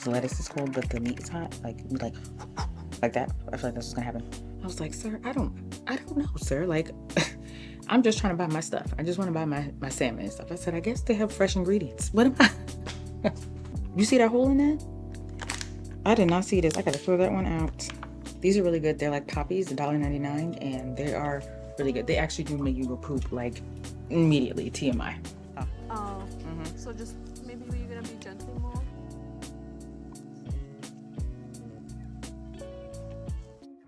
the lettuce is cold, but the meat is hot. Like that. I feel like that's what's gonna happen. I was like, sir, I don't know, sir. Like, I'm just trying to buy my stuff. I just want to buy my salmon and stuff. I said, I guess they have fresh ingredients. What am I? You see that hole in that? I did not see this. I gotta throw that one out. These are really good. They're like poppies, $1.99, and they are really good. They actually do make you go poop like immediately. TMI. Oh. So just maybe you're gonna be gently more.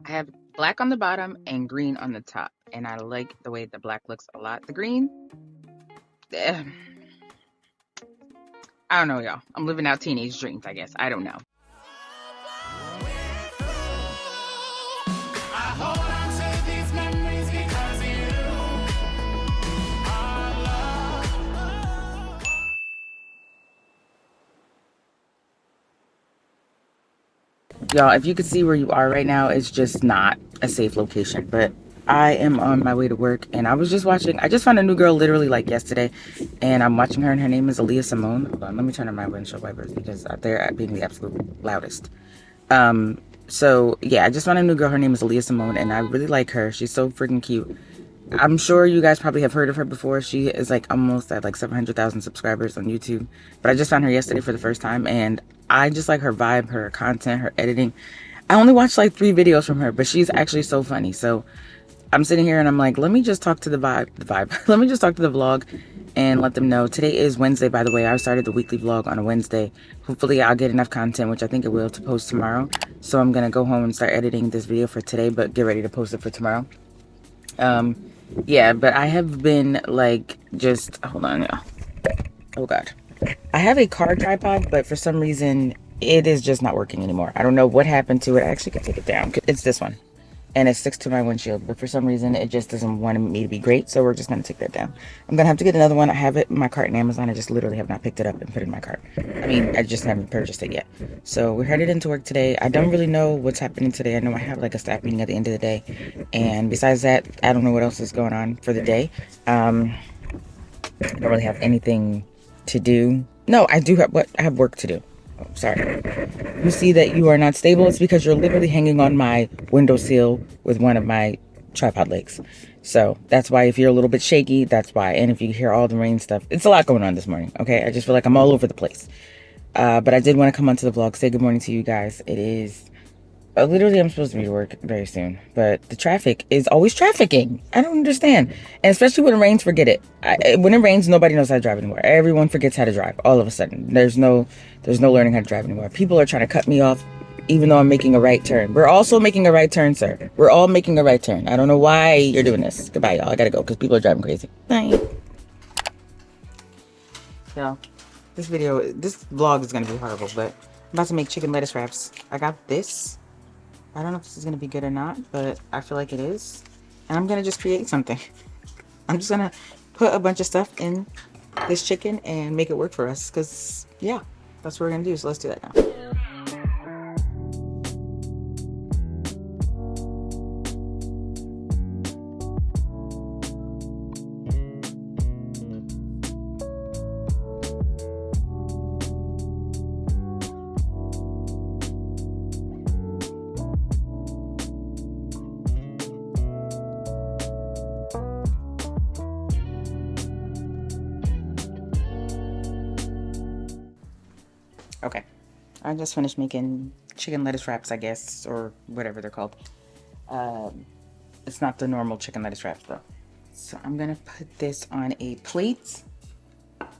I have black on the bottom and green on the top, and I like the way the black looks a lot. The green, I don't know, y'all. I'm living out teenage dreams, I guess. I don't know. Y'all, if you could see where you are right now, it's just not a safe location. But I am on my way to work, and I was just watching. I just found a new girl literally like yesterday, and I'm watching her, and her name is Aaliyah Simone. Hold on, let me turn on my windshield wipers because they're being the absolute loudest. So yeah, I just found a new girl. Her name is Aaliyah Simone, and I really like her. She's so freaking cute. I'm sure you guys probably have heard of her before. She is like almost at like 700,000 subscribers on YouTube. But I just found her yesterday for the first time, and I just like her vibe, her content, her editing. I only watched like 3 videos from her, but she's actually so funny. So I'm sitting here and I'm like, let me just talk to the vibe. Let me just talk to the vlog and let them know. Today is Wednesday, by the way. I started the weekly vlog on a Wednesday. Hopefully I'll get enough content, which I think it will, to post tomorrow. So I'm gonna go home and start editing this video for today, but get ready to post it for tomorrow. Yeah, but I have been like, just hold on, yeah. Oh god, I have a car tripod, but for some reason it is just not working anymore. I don't know what happened to it. I actually can take it down. It's this one, and it sticks to my windshield, but for some reason it just doesn't want me to be great, so we're just gonna take that down. I'm gonna have to get another one. I have it in my cart in Amazon. I just literally have not picked it up and put it in my cart. I mean, I just haven't purchased it yet. So we're headed into work today. I don't really know what's happening today. I know I have like a staff meeting at the end of the day, and besides that, I don't know what else is going on for the day. I don't really have anything to do. No, I do have I have work to do. Oh, sorry. You see that you are not stable. It's because you're literally hanging on my windowsill with one of my tripod legs. So that's why if you're a little bit shaky, that's why. And if you hear all the rain stuff, it's a lot going on this morning. Okay, I just feel like I'm all over the place. But I did want to come onto the vlog, say good morning to you guys. It is literally, I'm supposed to be to work very soon, but the traffic is always trafficking. I don't understand. And especially when it rains, forget it. When it rains, nobody knows how to drive anymore. Everyone forgets how to drive all of a sudden. There's no learning how to drive anymore. People are trying to cut me off even though I'm making a right turn. We're also making a right turn, sir. We're all making a right turn. I don't know why you're doing this. Goodbye, y'all. I gotta go because people are driving crazy. Bye. So this vlog is gonna be horrible, but I'm about to make chicken lettuce wraps. I got this. I don't know if this is going to be good or not, but I feel like it is. And I'm going to just create something. I'm just going to put a bunch of stuff in this chicken and make it work for us. Because, yeah, that's what we're going to do. So let's do that now. Okay, I just finished making chicken lettuce wraps, I guess, or whatever they're called. It's not the normal chicken lettuce wraps though. So I'm gonna put this on a plate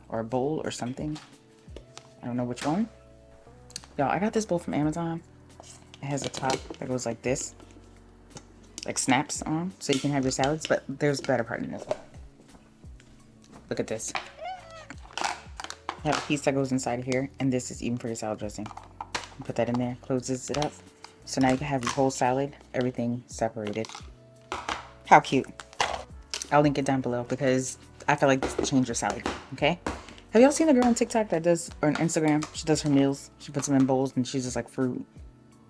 or a bowl or something. I don't know which one. Y'all, I got this bowl from Amazon. It has a top that goes like this, like snaps on, so you can have your salads, but there's a better part in this. Look at this. You have a piece that goes inside of here, and this is even for your salad dressing. You put that in there, closes it up. So now you can have your whole salad, everything separated. How cute. I'll link it down below because I feel like this will change your salad, okay? Have y'all seen the girl on TikTok that does, or on Instagram, she does her meals. She puts them in bowls and she's just like fruit,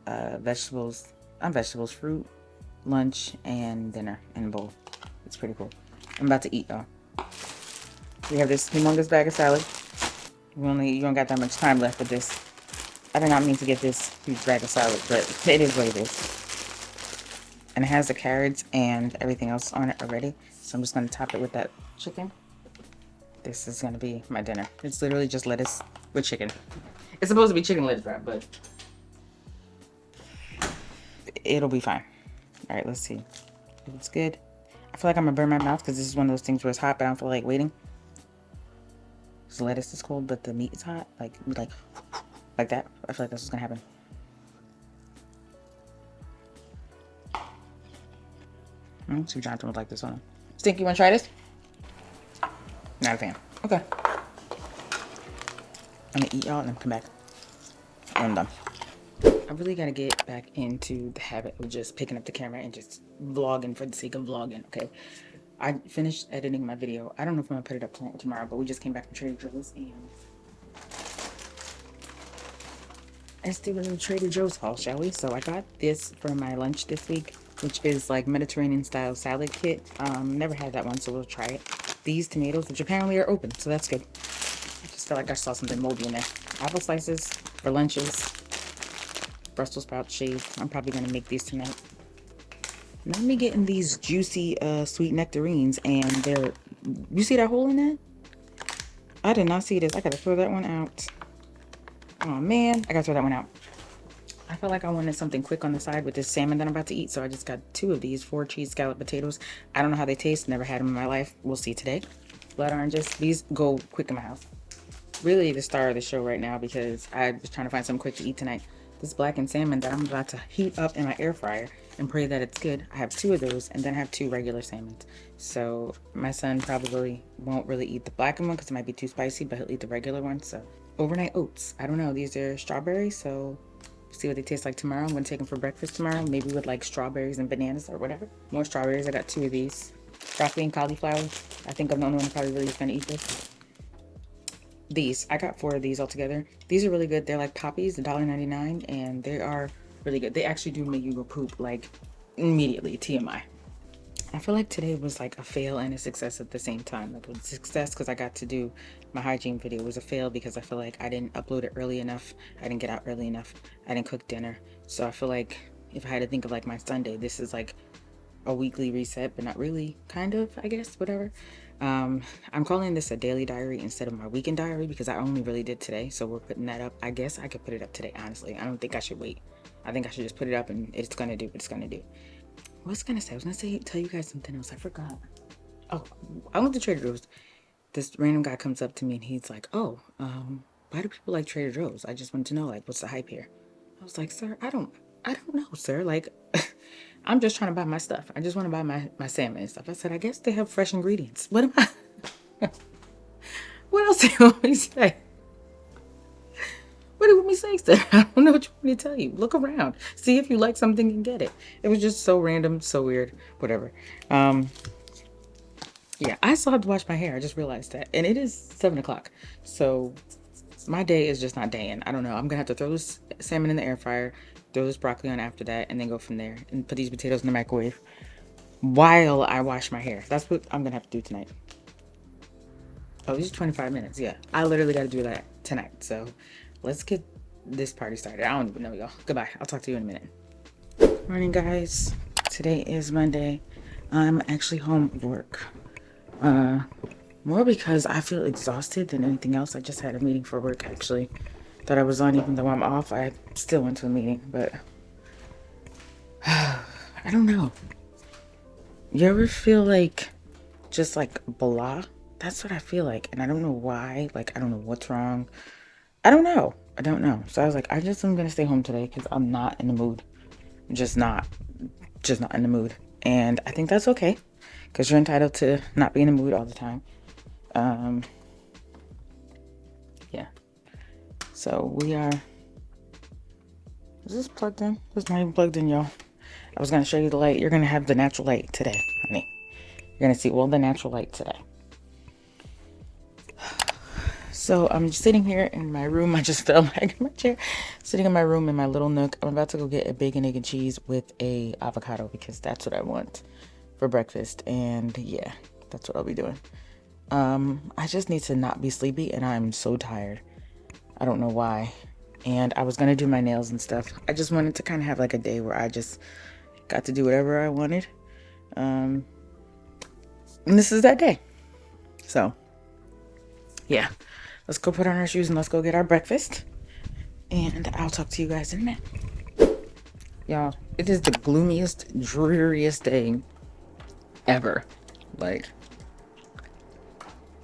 vegetables, fruit, lunch, and dinner in a bowl. It's pretty cool. I'm about to eat though. We have this humongous bag of salad. You don't got that much time left with this. I did not mean to get this huge bag of salad, but it is what it is. And it has the carrots and everything else on it already. So I'm just going to top it with that chicken. This is going to be my dinner. It's literally just lettuce with chicken. It's supposed to be chicken lettuce wrap, but it'll be fine. All right, let's see if it's good. I feel like I'm going to burn my mouth because this is one of those things where it's hot, but I don't feel like waiting. So lettuce is cold, but the meat is hot. Like that. I feel like that's what's going to happen. Let's see if Jonathan would like this one. Stink, you want to try this? Not a fan. Okay. I'm going to eat y'all and then come back. I'm done. I really got to get back into the habit of just picking up the camera and just vlogging for the sake of vlogging, okay? I finished editing my video. I don't know if I'm going to put it up tonight or tomorrow, but we just came back from Trader Joe's and let's do a little Trader Joe's haul, shall we? So I got this for my lunch this week, which is like Mediterranean style salad kit. Never had that one, so we'll try it. These tomatoes, which apparently are open, so that's good. I just feel like I saw something moldy in there. Apple slices for lunches. Brussels sprouts shaved. I'm probably gonna make these tonight. Now me getting these juicy sweet nectarines, and they're, you see that hole in that? I did not see this. I gotta throw that one out. Oh man, I gotta throw that one out. I felt like I wanted something quick on the side with this salmon that I'm about to eat, so I just got 2 of these 4 cheese scallop potatoes. I don't know how they taste. Never had them in my life. We'll see today. Blood oranges. These go quick in my house. Really the star of the show right now because I was trying to find something quick to eat tonight. This blackened salmon that I'm about to heat up in my air fryer and pray that it's good. I have 2 of those and then I have 2 regular salmons. So my son probably won't really eat the blackened one because it might be too spicy, but he'll eat the regular one. So overnight oats. I don't know. These are strawberries, so see what they taste like tomorrow. I'm going to take them for breakfast tomorrow, maybe with like strawberries and bananas or whatever. More strawberries. I got 2 of these. Broccoli and cauliflower. I think I'm the only one probably really going to eat this. These, I got 4 of these altogether. These are really good. They're like poppies, $1.99, and they are really good. They actually do make you go poop like immediately. TMI. I feel like today was like a fail and a success at the same time. Like it was a success because I got to do my hygiene video. It was a fail because I feel like I didn't upload it early enough. I didn't get out early enough. I didn't cook dinner. So I feel like if I had to think of like my Sunday, this is like a weekly reset, but not really, kind of, I guess, whatever. I'm calling this a daily diary instead of my weekend diary because I only really did today, so we're putting that up. I guess I could put it up today, honestly. I don't think I should wait. I think I should just put it up and it's gonna do what it's gonna do. What was I gonna say? I was gonna say, tell you guys something else. I forgot. Oh, I went to Trader Joe's. This random guy comes up to me and he's like, oh, why do people like Trader Joe's? I just want to know, like, what's the hype here? I was like, sir, I don't know, sir. Like, I'm just trying to buy my stuff. I just want to buy my salmon and stuff. I said, I guess they have fresh ingredients. What am I? What else do you want me to say? What do you want me to say, sir? I don't know what you want me to tell you. Look around. See if you like something and get it. It was just so random, so weird, whatever. Yeah, I still have to wash my hair. I just realized that. And it is 7 o'clock. So my day is just not daying. I don't know. I'm going to have to throw this salmon in the air fryer, throw this broccoli on after that, and then go from there. And put these potatoes in the microwave while I wash my hair. That's what I'm going to have to do tonight. Oh, these are 25 minutes. Yeah, I literally got to do that tonight. So let's get this party started. I don't even know, y'all. Goodbye. I'll talk to you in a minute. Good morning, guys. Today is Monday. I'm actually home from work. More because I feel exhausted than anything else. I just had a meeting for work, actually, that I was on. Even though I'm off, I still went to a meeting, but I don't know. You ever feel like just like blah? That's what I feel like, and I don't know why. Like, I don't know what's wrong. I don't know. So I was like, I'm gonna stay home today because I'm not in the mood. Just not in the mood. And I think that's okay because you're entitled to not be in the mood all the time. Yeah. So we are. Is this plugged in? It's not even plugged in, y'all. I was gonna show you the light. You're gonna have the natural light today, honey. You're gonna see all the natural light today. So I'm sitting here in my room. I just fell back in my chair. Sitting in my room in my little nook. I'm about to go get a bacon, egg, and cheese with a avocado because that's what I want for breakfast. And yeah, that's what I'll be doing. I just need to not be sleepy and I'm so tired. I don't know why. and I was gonna do my nails and stuff. I just wanted to kind of have like a day where I just got to do whatever I wanted. And this is that day. So yeah, let's go put on our shoes and let's go get our breakfast. And I'll talk to you guys in a minute. Y'all, it is the gloomiest, dreariest day ever. Like,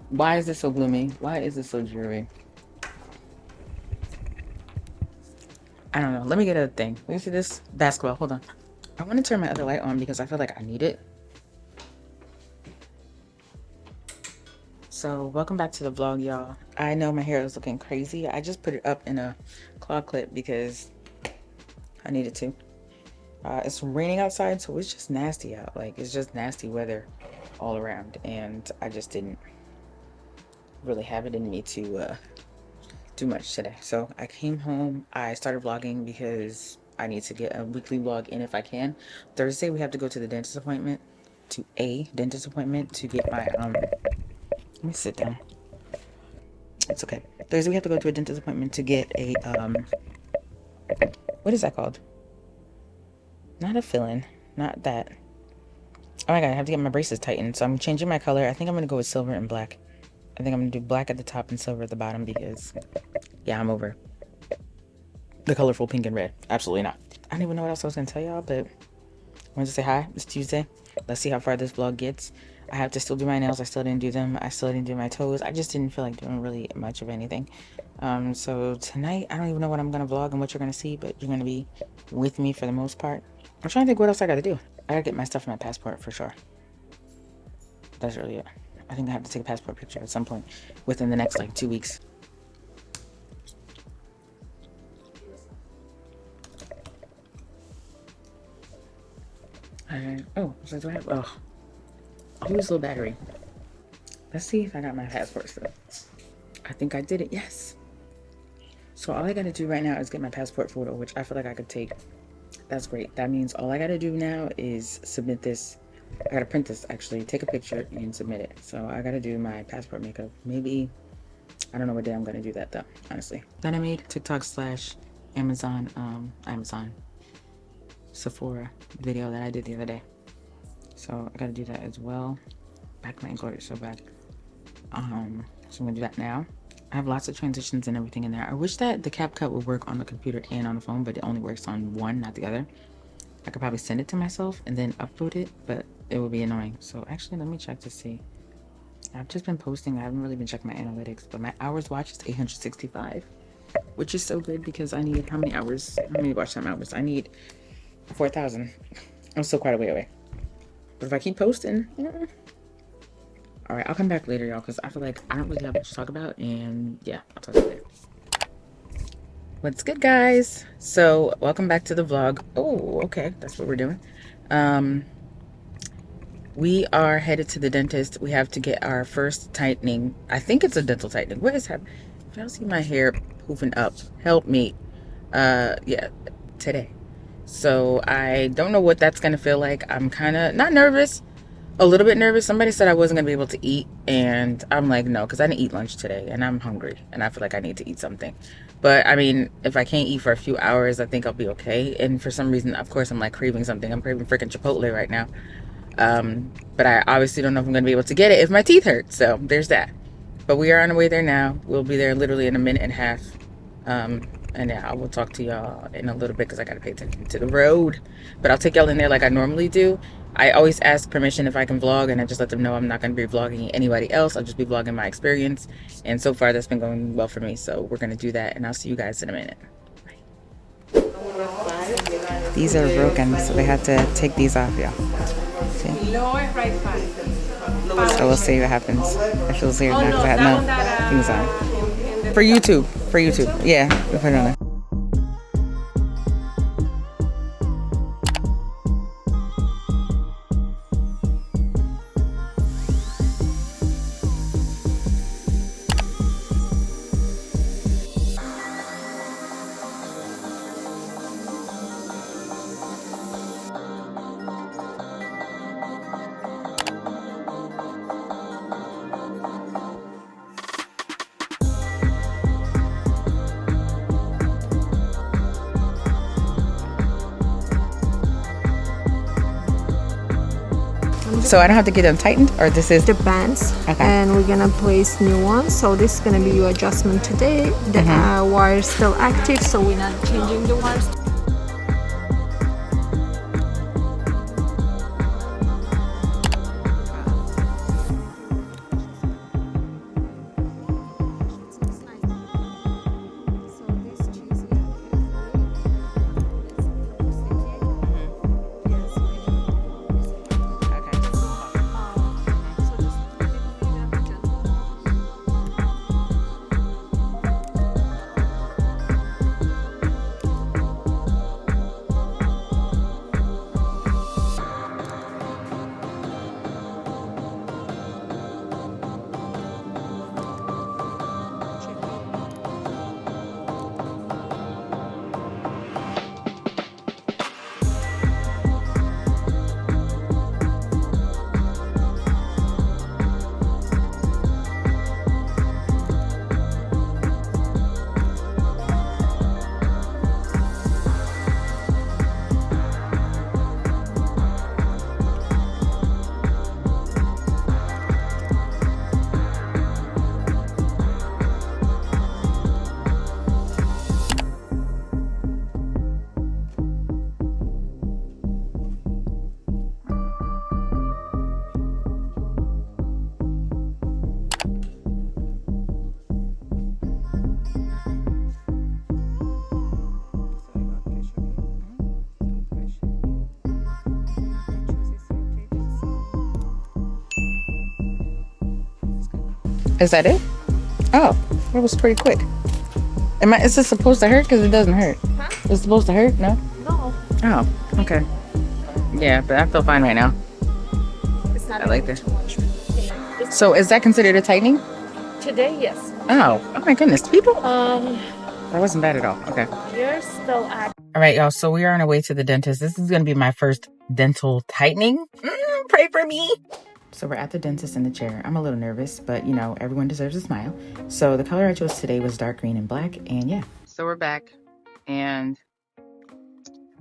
why is this so gloomy? Why is this so dreary? I don't know. Let me get a thing. Let me see this basketball. Hold on. I want to turn my other light on because I feel like I need it. So, welcome back to the vlog, y'all. I know my hair is looking crazy. I just put it up in a claw clip because I needed to. It's raining outside, so it's just nasty out. Like, it's just nasty weather all around. And I just didn't really have it in me to do much today. So I came home. I started vlogging because I need to get a weekly vlog in if I can. Thursday, we have to go to the dentist appointment, to get my, let me sit down. It's okay. Thursday, we have to go to a dentist appointment to get a, what is that called? Not a fill-in, not that. Oh my god, I have to get my braces tightened. So I'm changing my color. I think I'm going to go with silver and black. I think I'm going to do black at the top and silver at the bottom because, yeah, I'm over the colorful pink and red. Absolutely not. I don't even know what else I was going to tell y'all, but I wanted to say hi. It's Tuesday. Let's see how far this vlog gets. I have to still do my nails. I still didn't do them. I still didn't do my toes. I just didn't feel like doing really much of anything. So tonight, I don't even know what I'm going to vlog and what you're going to see, but you're going to be with me for the most part. I'm trying to think what else I got to do. I got to get my stuff in my passport for sure. That's really it. I think I have to take a passport picture at some point within the next like 2 weeks. Oh, so do I have, oh, I'll use low battery. Let's see if I got my passport still. I think I did it, yes. So all I gotta do right now is get my passport photo, which I feel like I could take. That's great. That means all I gotta do now is submit this. I gotta print this actually, take a picture and submit it. So I gotta do my passport makeup. Maybe, I don't know what day I'm gonna do that though, honestly. Then I made TikTok / Amazon Sephora video that I did the other day. So I gotta do that as well. Back my ankle hurts so bad. So I'm gonna do that now. I have lots of transitions and everything in there. I wish that the CapCut would work on the computer and on the phone, but it only works on one, not the other. I could probably send it to myself and then upload it, but it would be annoying. So actually, let me check to see. I've just been posting. I haven't really been checking my analytics, but my hours watched is 865, which is so good because I need how many hours? How many watch time hours? I need 4,000. I'm still quite a way away. But if I keep posting, all right, I'll come back later, y'all, because I feel like I don't really have much to talk about. And yeah, I'll talk to you later. What's good, guys? So welcome back to the vlog. Oh, okay, that's what we're doing. We are headed to the dentist. We have to get our first tightening. I think it's a dental tightening. What is happening? If y'all see my hair poofing up, help me. Yeah, today. So I don't know what that's gonna feel like. I'm kind of not nervous, a little bit nervous. Somebody said I wasn't gonna be able to eat, and I'm like, no, because I didn't eat lunch today and I'm hungry and I feel like I need to eat something. But I mean, if I can't eat for a few hours, I think I'll be okay. And for some reason, of course, I'm like craving something. I'm craving freaking Chipotle right now. But I obviously don't know if I'm gonna be able to get it if my teeth hurt. So there's that. But we are on the way there now. We'll be there literally in a minute and a half. And yeah, I will talk to y'all in a little bit because I gotta pay attention to the road. But I'll take y'all in there like I normally do. I always ask permission if I can vlog, and I just let them know I'm not gonna be vlogging anybody else. I'll just be vlogging my experience. And so far that's been going well for me. So we're gonna do that, and I'll see you guys in a minute. Bye. These are broken, so they have to take these off, y'all. See? So we'll see what happens. It feels weird now because I had no things on. For YouTube. Yeah, we'll put it on there. So I don't have to get them tightened, or this is the bands, okay. And we're gonna place new ones. So this is gonna be your adjustment today. The wire is still active, so we're not changing the wires. Is that it? Oh, that was pretty quick. Is this supposed to hurt? Because it doesn't hurt. Huh? It's supposed to hurt? No? No, Oh, okay. Yeah, but I feel fine right now. it's not. I like this. too much. So is that considered a tightening? Today, yes. Oh my goodness. People. Um, That wasn't bad at all. Okay. you're still active. All right, y'all. So we are on our way to the dentist. This is going to be my first dental tightening. Pray for me. So we're at the dentist in the chair. I'm a little nervous, but you know, everyone deserves a smile. So the color I chose today was dark green and black, and yeah. So we're back, and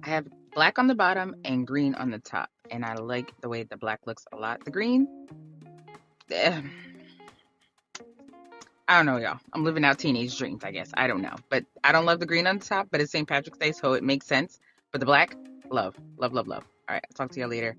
I have black on the bottom and green on the top, and I like the way the black looks a lot. The green, I don't know, y'all. I'm living out teenage dreams, I guess. I don't know, but I don't love the green on the top, but it's St. Patrick's Day, so it makes sense. But the black, love, love, love, love. All right, I'll talk to y'all later.